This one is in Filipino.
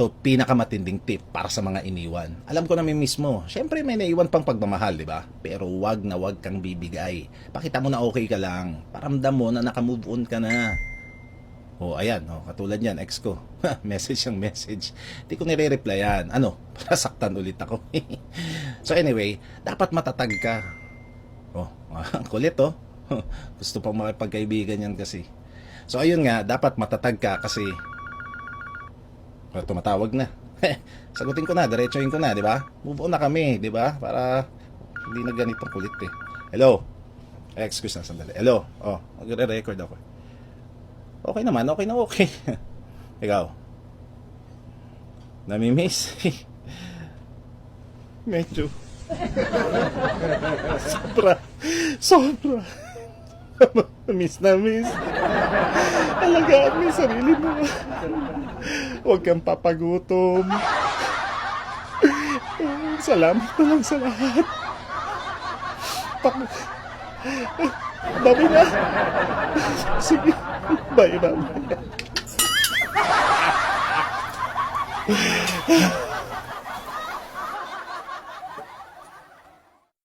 Ito, pinakamatinding tip para sa mga iniwan. Alam ko na may mismo. Siyempre may naiwan pang pagmamahal, di ba? Pero wag na wag kang bibigay. Pakita mo na okay ka lang. Paramdam mo na nakamove on ka na. Oh, ayan. Oh, katulad yan, ex ko. Message ang message. Di ko nire-replyan. Ano? Para saktan ulit ako. So anyway, dapat matatag ka. Oh, ang kulit oh. Gusto pang makipagkaibigan yan kasi. So ayun nga, dapat matatag ka kasi tumatawag na. Sagutin ko na, diretsuhin ko na, di ba? Move on na kami, di ba? Para hindi na ganitong kulit eh. Hello? Excuse na, sandali. Hello? Oh, magre-record ako. Okay naman, okay na okay. Ikaw? Namimiss? Medyo. Sobra. Miss na miss. Alagaan mo yung sarili mo. Huwag kang papagutom. Salamat na lang sa lahat. Dami na. Sige. Bye, bye.